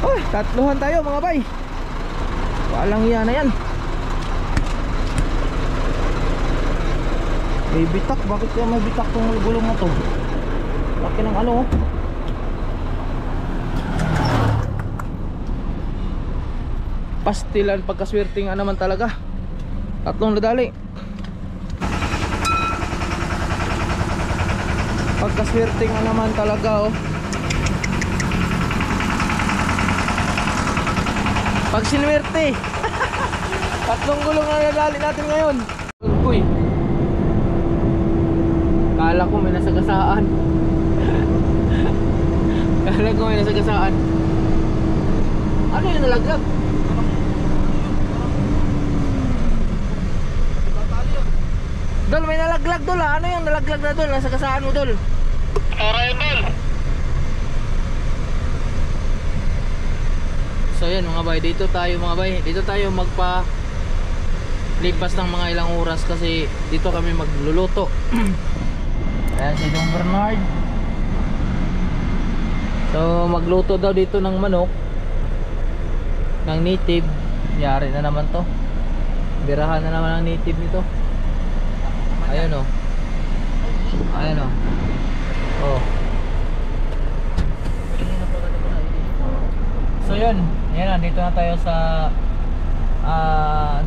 Uy, tatluhan tayo mga bay. Walang iya na yan. May bitak, bakit kaya may bitak tong gulong na to? Laki ng ano. Pastilan pagkaswerting naman talaga. Tatlong nadali. Pagkaswerting naman talaga oh. Pag sinwerte. Tatlong gulong na nadali natin ngayon. Uy, kala ko may nasagasaan. Kala ko may nasagasaan. Ano yung nalaglag? Dol, may nalaglag dol ha. Ano yung nalaglag na dol? Nasagasaan mo dol? Aray dol. So yan mga bay, dito tayo mga bay. Dito tayo magpa lipas ng mga ilang oras kasi dito kami magluluto. Ayan si Don Bernard. So magluto daw dito ng manok ng native. Yari na naman to. Birahan na naman ang native nito. Ayan o. Ayan o. Oh. So yun. Ayan na, dito na tayo sa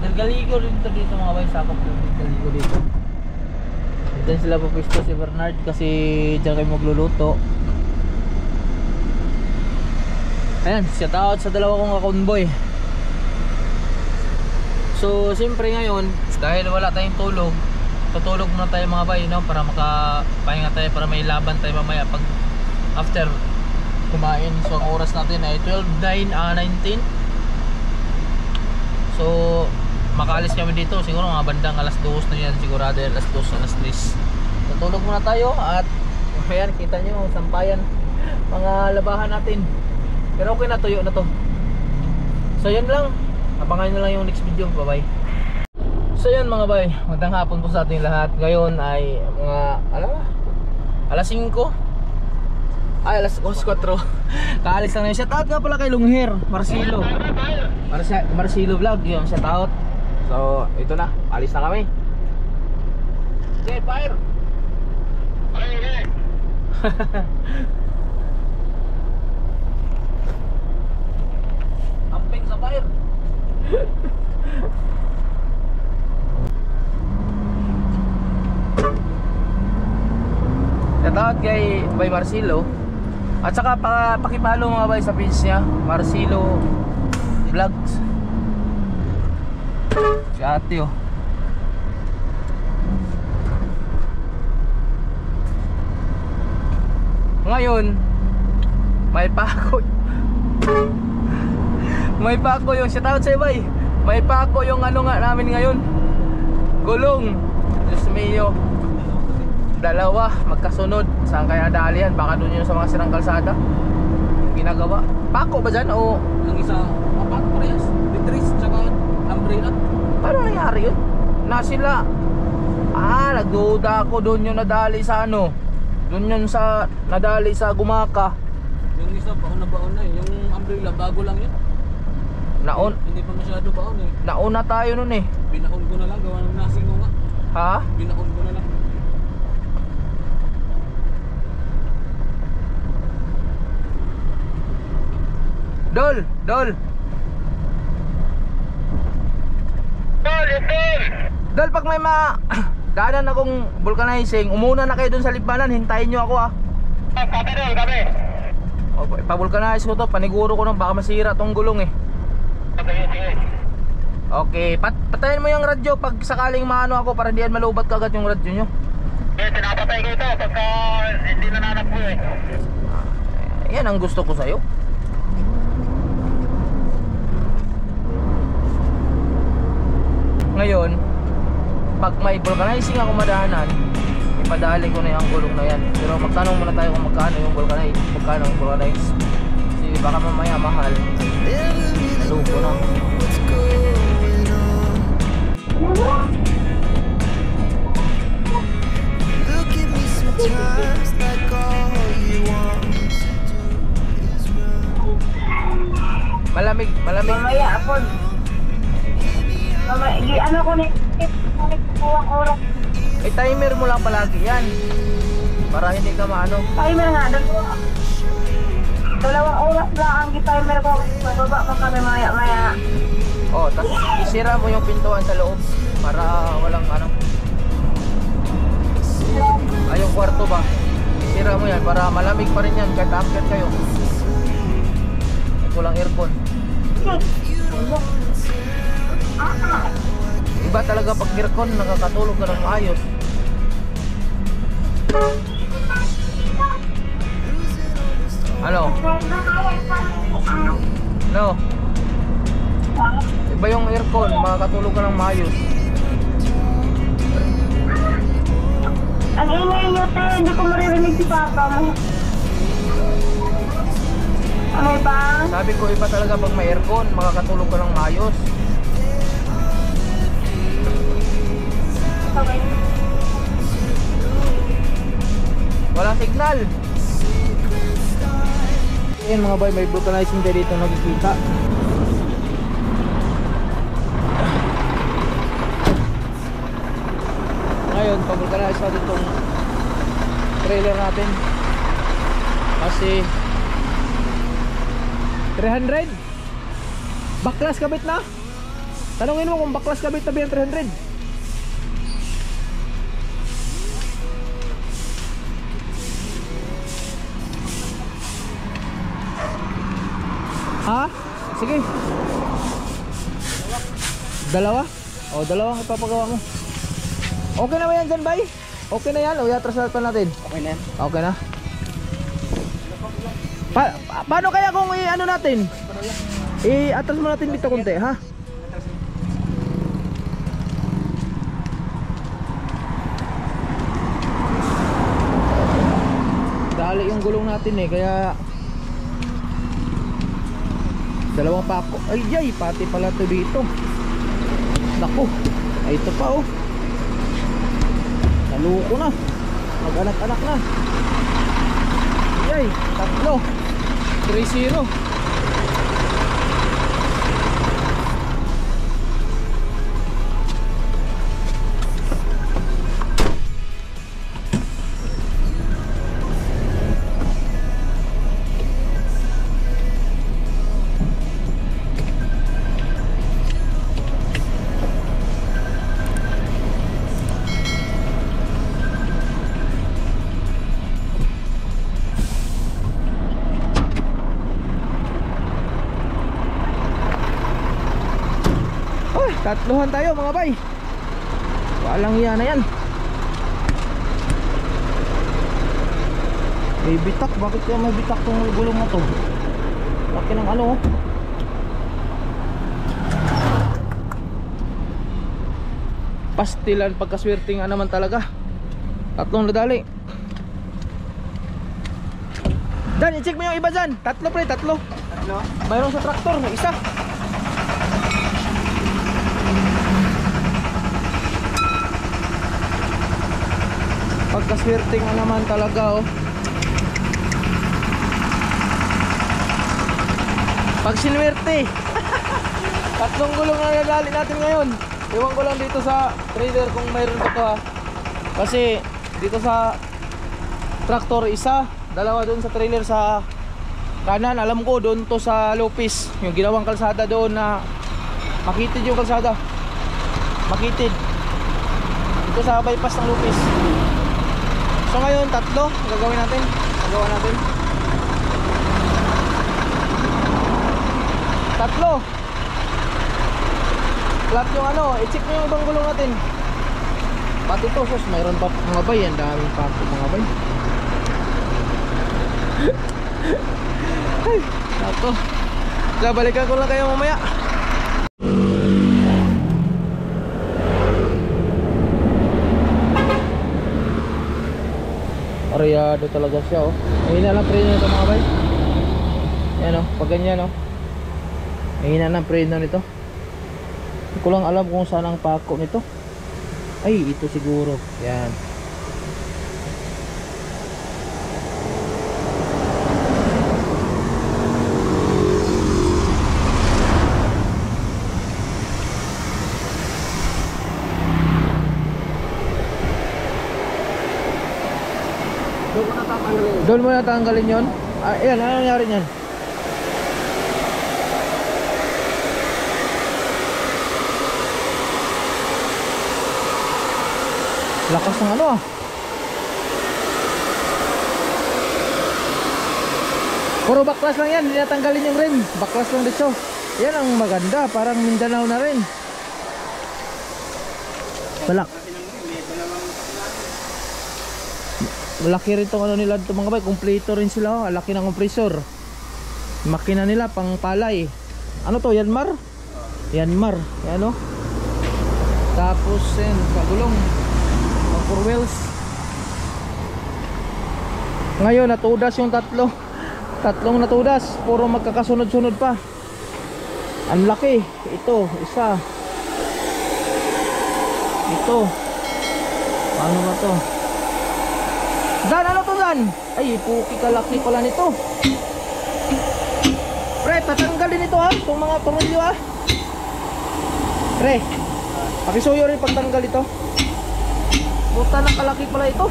Delgaligo dito mga bay. Sakop ng Delgaligo dito. Diyan sila papisto si Bernard kasi diyan kayo magluluto. Ayan, shout out sa dalawa kong kakonboy. So siyempre ngayon dahil wala tayong tulog, tutulog muna tayo mga bay, no? Para makapahinga tayo, para may laban tayo mamaya pag after kumain. So ang oras natin ay 12:19. So makaalis kami dito siguro mga bandang alas 2 na yan, sigurado alas 2, alas 3. Tutulog muna tayo at ayan, kita nyo sampayan mga labahan natin. Pero okay na, tuyo na to. So yun lang, abangan nyo lang yung next video. Bye bye. So yun mga bay, magandang hapon po sa ating lahat. Ngayon ay mga alas 5. Ay alas 4. Kaalis lang na yun. Shoutout nga pala kay Lungher Marcelo, Marcelo Vlog yung shoutout. So ito na, alis na kami. Okay, fire. Okay. Amping sa fire. Shoutout kay Bay Marcelo. At saka pakipalo mga bay sa page niya, Marcelo Vlogs. Si ate oh. Ngayon may pako. May pako yung shoutout sa bay. May pako yung ano nga namin ngayon. Gulong. Diyos mio. Dalawa magkasunod. Saan kaya dalihan? Baka doon yun sa mga sirang kalsada ginagawa. Pako ba dyan o ang isa apat parehas? Bitris tsaka umbrella. Paano nangyari yun? Na sila nagduda ako doon yung nadali sa ano. Doon yun sa nadali sa Gumaka. Yung isa baon na yung umbrella bago lang yun. Hindi pa masyado baon eh. Nauna tayo nun eh. Binaon ko na lang, gawa ng nasing ko nga. Ha? Binaon ko na lang. Dol! Dol, pag may daanan akong vulcanizing, umuna na kayo dun sa libanan, hintayin nyo ako Kami. O, pa-vulcanize ko to, paniguro ko nang baka masira tong gulong eh. Okay, patayin mo yung radyo pag sakaling maano ako para hindi yan malubat kagad yung radyo nyo. Pinapatay ko ito pagka hindi nananap ko eh. Yan ang gusto ko sa'yo. Ngayon, pag may vulcanizing ako madaanan, ipadali ko na yung gulong na yan. Pero magtanong muna tayo kung magkano yung vulcanize. Kasi baka mamaya mahal. Lupo na. Look at me sometimes like all you want to do is run. Malamig. Mamaya ako. Ano ko ni buwang oras. Timer mo lang palagi yan. Para hindi ka maano. Timer nga, dalawang oras lang ang timer ko. Bababa pa kami maya. Oh, tapos isira mo yung pintuan sa loob para walang ano. Ay, yung kwarto ba? Isira mo yan para malamig pa rin yan kahit aakyat kayo. At walang aircon. Iba talaga pag aircon, nakakatulog ka ng maayos. Ano? No. Iba yung aircon, makakatulog ka ng maayos. Ang ingay niyo, te. Hindi ko maririnig si Papa mo. Ano ba? Sabi ko, iba talaga pag may aircon, makakatulog ka ng maayos. Okay. Walang signal. Ayan mga boy, may vulcanizing tayo dito nakikita. Ngayon, pag-vulcanize natin itong trailer natin. Kasi 300 baklas kabit na. Tanungin mo kung baklas kabit na ba yung 300. Ha? Sige. Dalawa? O, dalawang ipapagawa mo. Okay na ba yan dyan, bay? Okay na yan? O, iatras pa natin. Okay na yan. Okay na. Paano kaya kung i-ano natin? I-atras mo natin dito konti, ha? Dali yung gulong natin eh, kaya dalawang pako. Ay, pati pala to dito. Naku, ay ito pa oh. Naluko na. Mag-anak-anak na. Ay, tatlo. 3-0. Tatluhan tayo mga bay. Walang iya na yan. May bitak. Bakit kaya may bitak tong gulong na to? Laki ng ano oh. Pastilan pagkaswerting nga naman talaga. Tatlong nadali. Dan, i-check mo yung iba dyan. Tatlo pre, tatlo. Mayroon sa traktor, isa. Pagkaswerte nga naman talaga oh. Pag sinwerte. Tatlong gulong na nadali natin ngayon. Iwan ko lang dito sa trailer kung mayroon pa to ha. Kasi dito sa traktor isa, dalawa doon sa trailer sa kanan. Alam ko doon to sa Lopez, yung ginawang kalsada doon na makitid yung kalsada. Makitid. Dito sa bypass ng Lopez. So ngayon tatlo gagawin natin. Gagawa natin. Tatlo. Flat yung ano, i-check mo yung ibang gulong natin. Pati to, sus, mayroon pa mga bay. Ang daming pako mga bay. Ay, ako. Babalikan ko lang kayo mamaya. Aryado talaga siya oh. Mahina lang preno nito mga bay. Yan oh, pag ganyan oh. Mahina lang preno nito. Hindi ko lang alam kung saan ang pako nito. Ay, ito siguro. Yan. Doon mo na tanggalin yun. Ayan, ano nangyari niyan? Lakas ng ano ah. Puro baklas lang yan, hindi natanggalin yung rim. Baklas lang dito. Yan ang maganda, parang Mindanao na rin. Balak. Malaki rin itong ano nila dito mga bay. Kompleto rin sila. Laki ng kompresor. Makina nila pang palay. Ano to? Yanmar? Yanmar. Yan o. Tapos yan, pagulong. Pang 4 wheels. Ngayon natudas yung tatlong natudas. Puro magkakasunod-sunod pa. Ang laki. Ito, isa. Ito. Paano ba to? Dan, ano to Dan? Ay, puki kalaki pala nito. Pre, tatanggalin ito ha. Itong mga tornilyo ha. Pre, pakisuyo rin pagtanggal ito. Buta ng kalaki pala ito.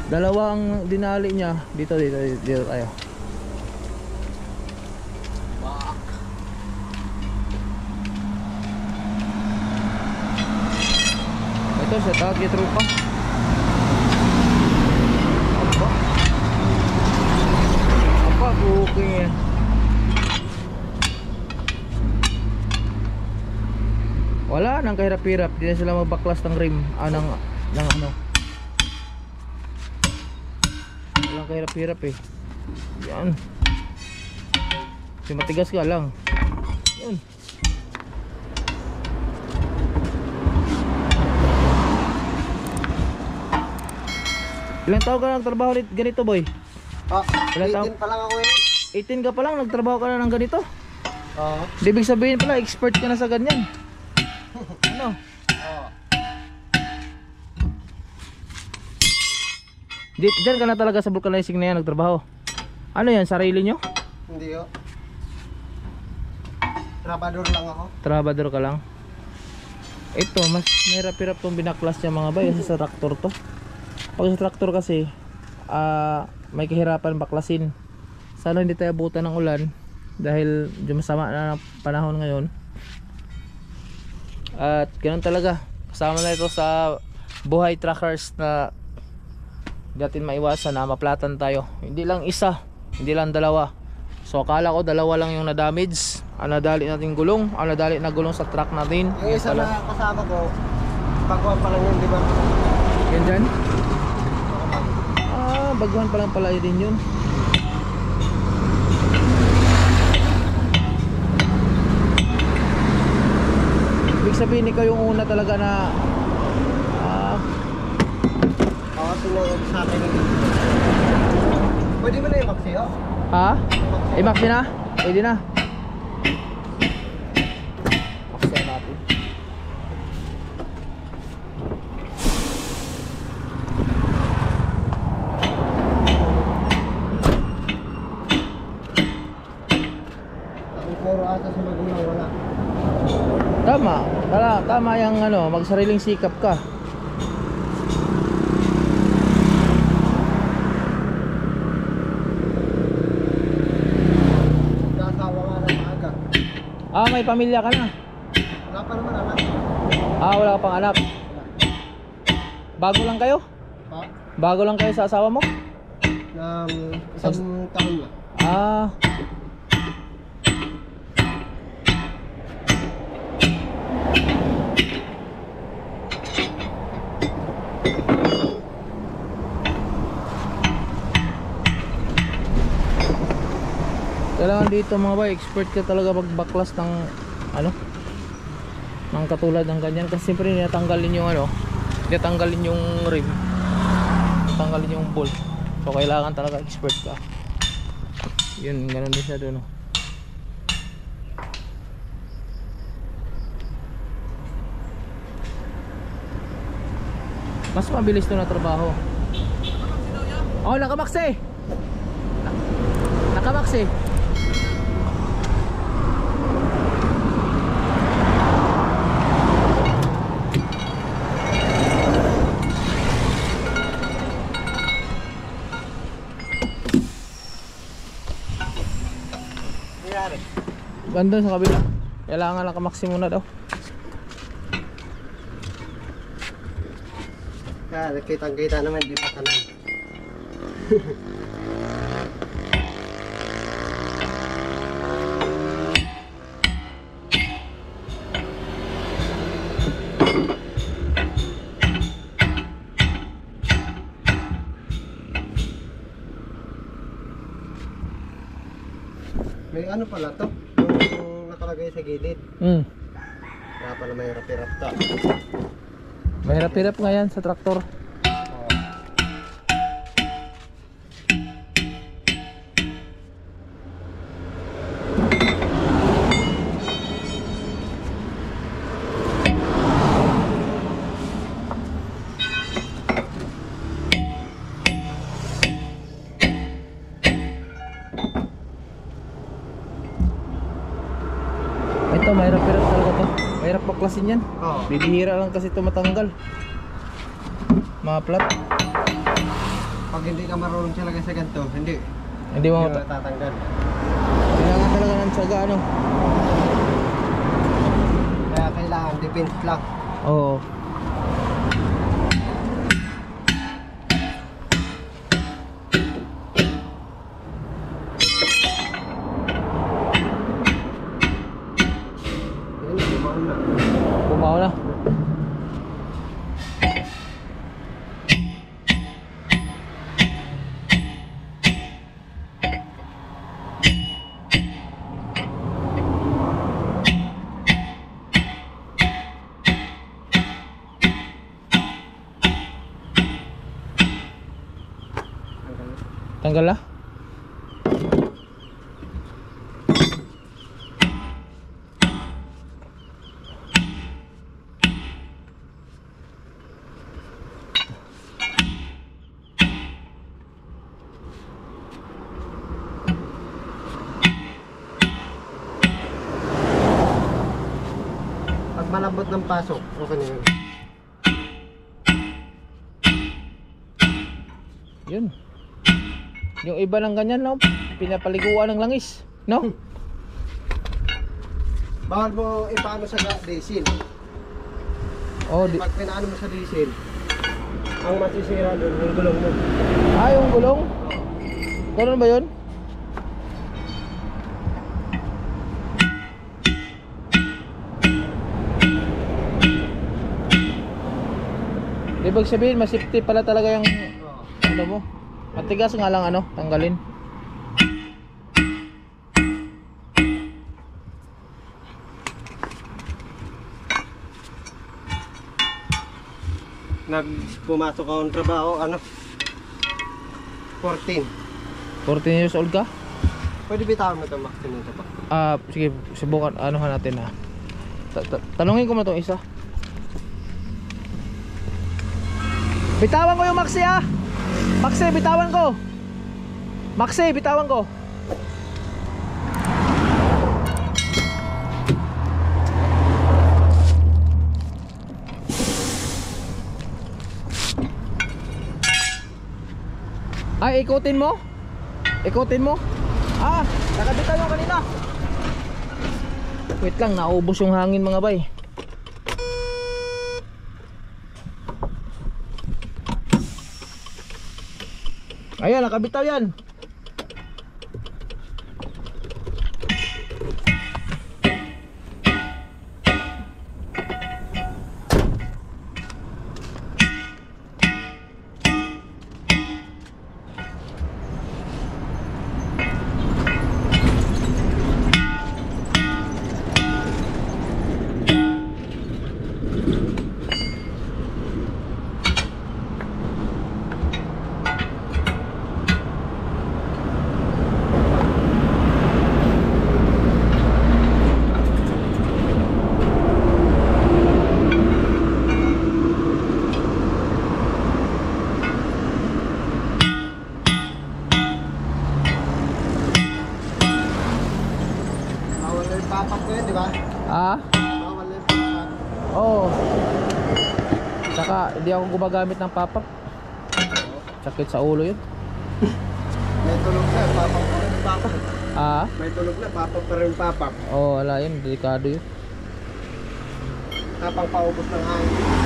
Dalawang dinali niya. Dito tayo. Ito sa tawag yung trupa. Apa booking yan. Wala nang kahirap-hirap. Di na sila magbaklas ng rim. Ng ano. Walang kahirap-hirap eh. Yan. Kasi matigas ka lang. Yan. Ilang taon ka na nagtrabaho ganito boy? Ilang taon? 18 pa lang ako eh. 18 ka pa lang nagtrabaho ka na ng ganito? Oo. Ibig sabihin pala expert ka na sa ganyan. Ano? Oo. Diyan ka na talaga sa vulcanizing na yan nagtrabaho. Ano yan? Sarili nyo? Hindi yo. Trabador lang ako. Trabador ka lang? Ito, mas mahirap-hirap itong binaklas niya mga bay kasi sa traktor to. Pag sa traktor kasi may kahirapan baklasin. Sana hindi tayo abutan ng ulan dahil masama na ng panahon ngayon. At ganoon talaga. Kasama na ito sa buhay truckers na datin maiwasan na maplatan tayo. Hindi lang isa, hindi lang dalawa. So akala ko dalawa lang yung na-damage. Ang nadali natin gulong, ang nadali na gulong sa truck natin. Yung isa na kasama ko, baguhan pa lang yun, di ba? Yan dyan? Baguhan pa lang pala din yun. Ibig sabihin ikaw yung una talaga na Tinawag sa akin. Pwede mo na yung maxi, oh? ha? Maxi na? Pwede na. Maxi natin. Ang puro ata sa magulang wala. Tama yung ano, magsariling sikap ka. May pamilya ka na? Wala pa naman anak. Wala ka pang anak? Bago lang kayo? Ha? Bago lang kayo sa asawa mo? Isang taon na. Kailangan dito mga bay, expert ka talaga magbaklas ng ano, ng katulad ng ganyan kasi siyempre tinatanggalin yung ano, tinatanggalin yung rim, tinatanggalin yung bolt. So kailangan talaga expert ka. Yun, ganun din siya doon. Mas mabilis to na trabaho. Nakamaksi. Nakamaksi. andun sa kabila. Kailangan nakamaksi muna daw. Kaya nakitang-kita naman, di pa tanong. May ano pala to? Yung nakalagay sa gilid. Kaya pala may hirap-hirap to. Mahirap-hirap nga yan sa traktor. Ito, mahirap-hirap talaga to. Mahirap baklasin yan. Oo. Bibihira lang kasi ito matanggal. Mga-flat. Pag hindi ka marunong talaga sa ganito, hindi. Hindi mo Hindi mo natatanggal. kailangan talaga ng tsaga, ano. Kaya kailangan defense lang. Oo. Hindi, bumaon na. Bumaw na. Tanggal na? Pag malambot ng pasok, okay na yun. Yun. Yung iba ng ganyan, no? Pinapaliguan ng langis, no? Bawal mo ipaano sa diesel. Oh, Pag pinaano mo sa diesel, ang masisira doon yung gulong mo. yung gulong? Ganun ba yun? Ibig sabihin, masipti pala talaga yung ano mo. Matigas nga lang, ano, tanggalin. Pumasok akong trabaho, ano? 14. 14 years old ka? Pwede bitawan mo ito, maximum ito pa. Sige, subukan, anuhan natin na. Tanungin ko mo itong isa. Bitawan ko yung Maxi, ah! Maxi, bitawan ko! Maxi, bitawan ko! Ay, ikutin mo? Ikutin mo? Nakabitan yung kanina. Wait lang, naubos yung hangin mga bay. Ayan, nakabitaw yan. Papak ko yun, di ba? Bawal na yung papak. Oo. Saka hindi ako gumagamit ng papap. Sakit sa ulo yun. May tulog na, papak ko yun, papak. Ah? May tunog na, papak pa rin papak. Oh, wala yun. Delikado yun. Tapang paubos ng hangin.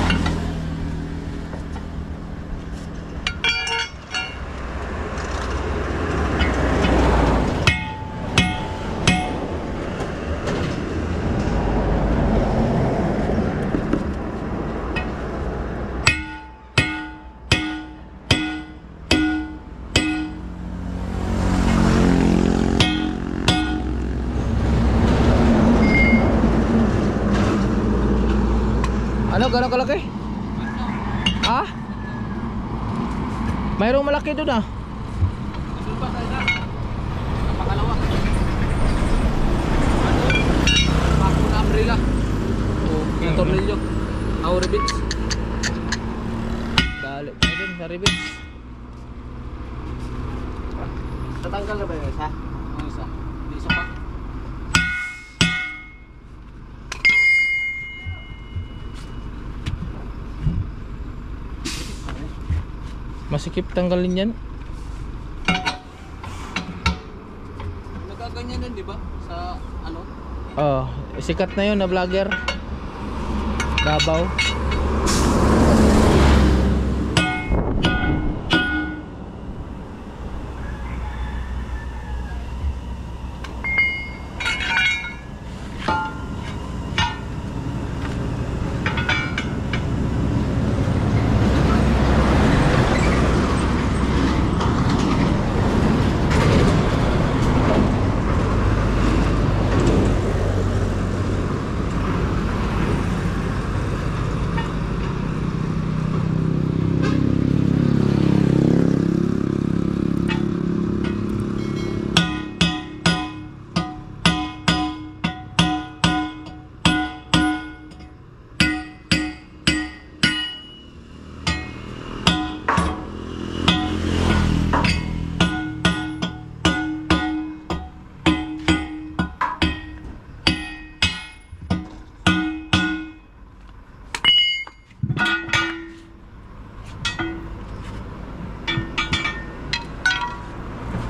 Ano, gano'ng kalaki? Ah? Mayroong malaki doon ah. Napakalawa. Ako na umbrella. Yung tornilyo. Ako rivets. Dali pa din sa rivets. Tatanggal na ba yun isa? Ang isa. Isa pa. Masikip tanggalin yan. Nagaganyan din, di ba? Sa ano? Oh, sikat na yun na vlogger. Davao.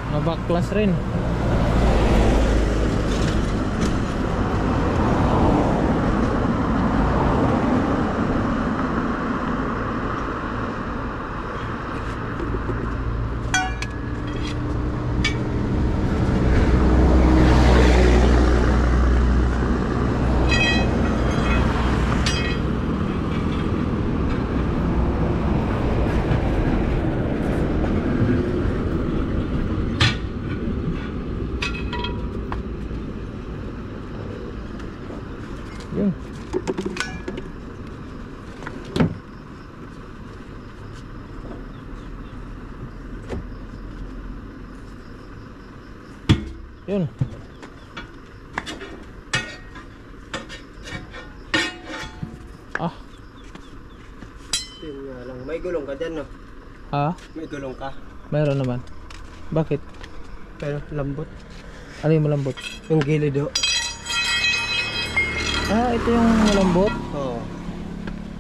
Nabaklas rin. Yun. Yun. Ah. Yun nga lang. May gulong ka dyan, no? Ha? May gulong ka. Mayroon naman. Bakit? Pero lambot. Ano yung malambot? Yung gilid, oh. Ah, ito yung malambot. Oo.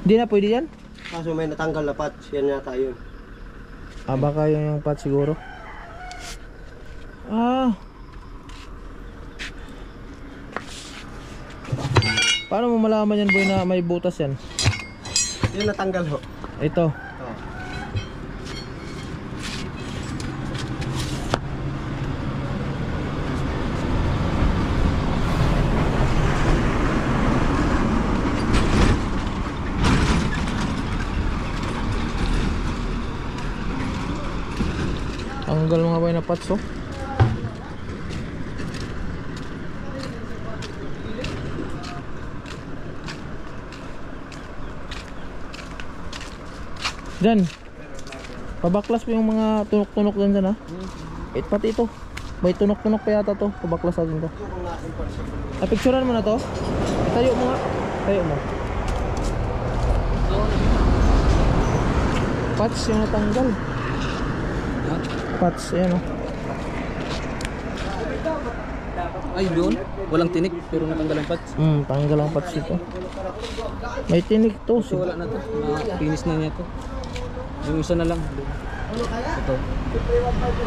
Hindi na pwede yan? Kaso may natanggal na patch. Yan yata yun. Ah, baka yung pot siguro. Ah. Paano mo malaman yan boy na may butas yan? Yun natanggal, ho. Ito. Oo. Tanggal mga boy na pots oh. Diyan. Pabaklas po yung mga tunok-tunok dyan dyan ha. Pati ito. May tunok-tunok pa yata to. Pabaklas natin to. Picturean mo na to. Tayo mo nga. Tayo mo. Patch yung natanggal. Patch, ayan o. Ay, doon. Walang tinik pero natanggal ang patch. Tanggal ang patch ito. May tinik to. So wala na to. Finish na niya to. Yung isa na lang. Ito.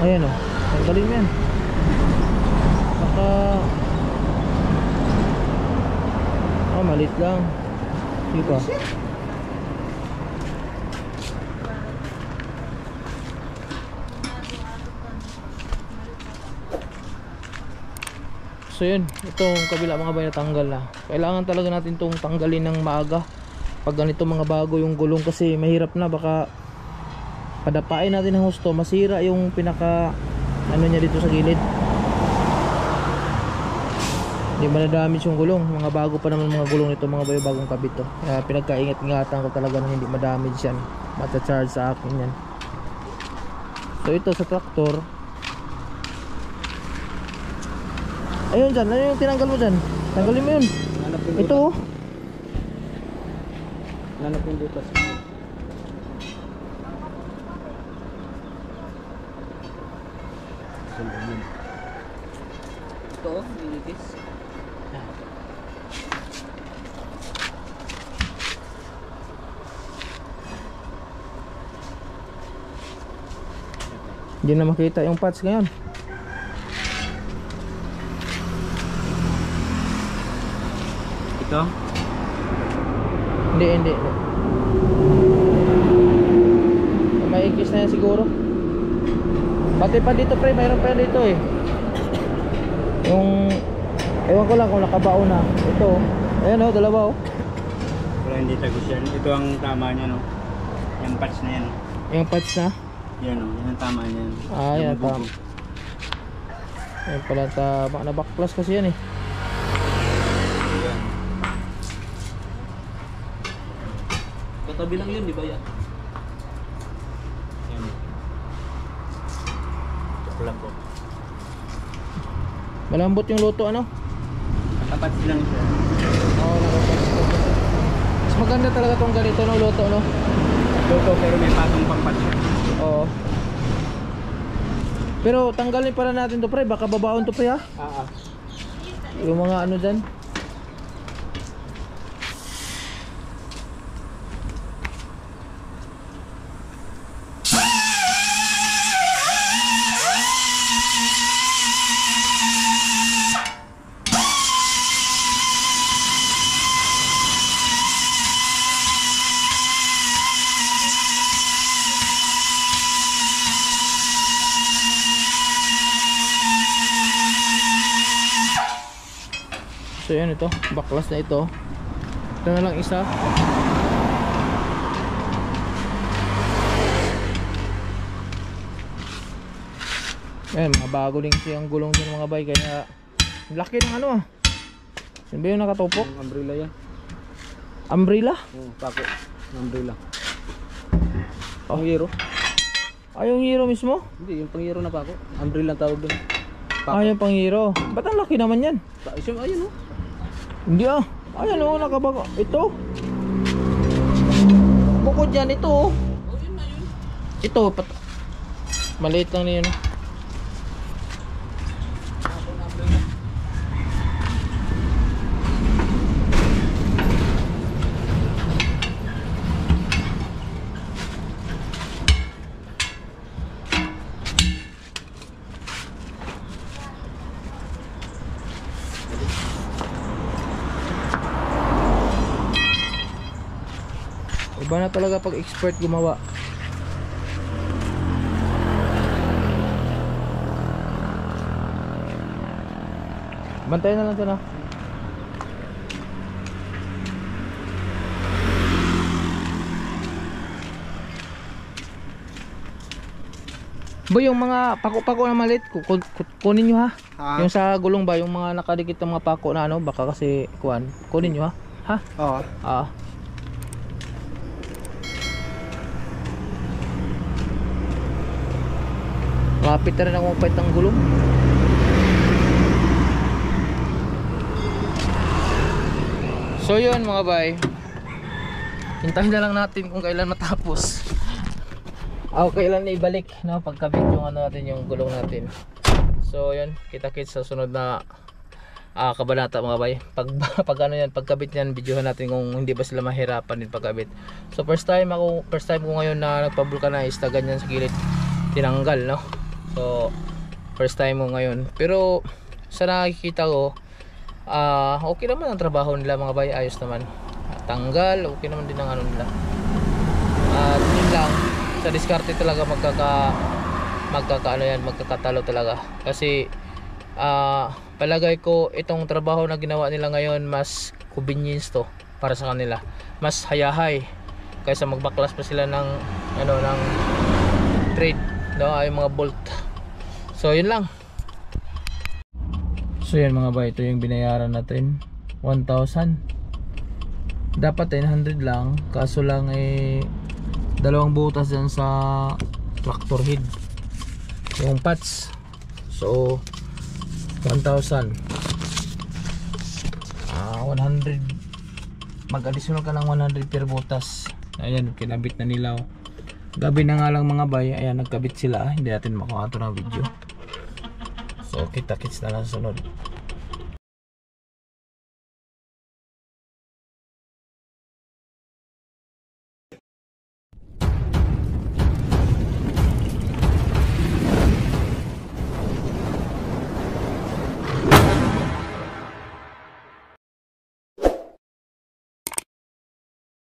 Ayan o. Tanggalin mo yan. Malit lang. Di ba? So yun, itong kabila mga bay natanggal na. Kailangan talaga natin itong tanggalin ng maaga pag ganito mga bago yung gulong, kasi mahirap na, baka padapain natin ng husto, masira yung pinaka ano niya dito sa gilid. Hindi madadamage yung gulong. Mga bago pa naman mga gulong nito mga bay, bagong kabit to. Kaya pinagkaingat-ingatan ko talaga na hindi madamage yan, mata-charge sa akin yan. So ito sa traktor, ayun dyan, ano yung tinanggal mo dyan? Tanggalin mo yun. Ito oh. Nanap yung butas. Ito oh, nilipis. Hindi na makita yung patch ngayon. Ito? Hindi. Maikis na yan siguro. Pati pa dito pre, mayroon pa yan dito eh. Yung ewan ko lang kung nakabaon na. Ito oh. Ayan oh, dalawa oh. Wala, hindi tagos yan. Ito ang tama niya, no? Yung patch na yan. Yung patch na. Yan, no? Yan ang tama niyan. Ah, yan tama. Ayan pala tama. Na backplus kasi yan eh. Katabi lang yun, di ba yan? Yan. Chocolate po. Malambot yung luto ano? Nakapatch lang siya. Oo, nakapatch ko. Mas maganda talaga tong ganito no, luto no? Luto, pero may patong pang patch. Oo. Pero tanggalin pala natin to pre, baka babaon to pre ha? Yung mga ano dyan. So yan, ito, baklas na ito. Ito na lang isa. Ayan, mga bago din kasi ang gulong din mga bay. Kaya laki ng ano ah. Yan ba yung nakatupok? Yung umbrella yan. Umbrella? Oo, pako. Umbrella. Oh. Ang hero? Ay, yung hero mismo? Hindi, yung pang hero na pako. Umbrella ang tawag doon. Ah, yung pang hero. Ba't ang laki naman yan? Ayun oh. Hindi ah. Ayan o, nakabago. Ito. Bukod yan, ito oh. Yun na yun. Ito, maliit lang na yun. Iba na talaga pag expert gumawa. Bantayan na lang ito na. Boy, yung mga pako-pako na maliit, kunin nyo ha. Yung sa gulong ba, yung mga nakadikit ng mga pako na ano, baka kasi kunin nyo ha. Ha? Oo. Ah. Lapit na rin akong pahit ng gulong. So yun mga bay, hintayin na lang natin kung kailan matapos. Kailan na ibalik no, pagkabit yung ano natin, yung gulong natin. So yun, kita-kits sa sunod na kabanata mga bay. Pag ano yan, pagkabit yan, videohan natin kung hindi ba sila mahirapan din pagkabit. So first time ko ngayon na nagpa-vulcanize na ganyan sa gilid tinanggal no. So first time mo ngayon, pero sa nakikita ko, okay naman ang trabaho nila mga bay, ayos naman. Tanggal, okay naman din ang ano nila. At yun lang, sa diskarte talaga magkakatalo talaga. Kasi palagay ko itong trabaho na ginawa nila ngayon mas convenience to para sa kanila. Mas hayahay kaysa magbaklas pa sila ng ng trade, no, ay mga bolt. So yun lang. So yan mga bay, ito yung binayaran natin, 1,000. Dapat 900 lang, kaso lang dalawang butas yan sa tractor head, yung parts. So 1,000. 100, mag-additional ka ng 100 per butas. Ayan, kinabit na nila. Gabi na nga lang mga bay, ayan, nagkabit sila. Hindi natin makuha ito ng video. So kita-kits na lang sa sunod.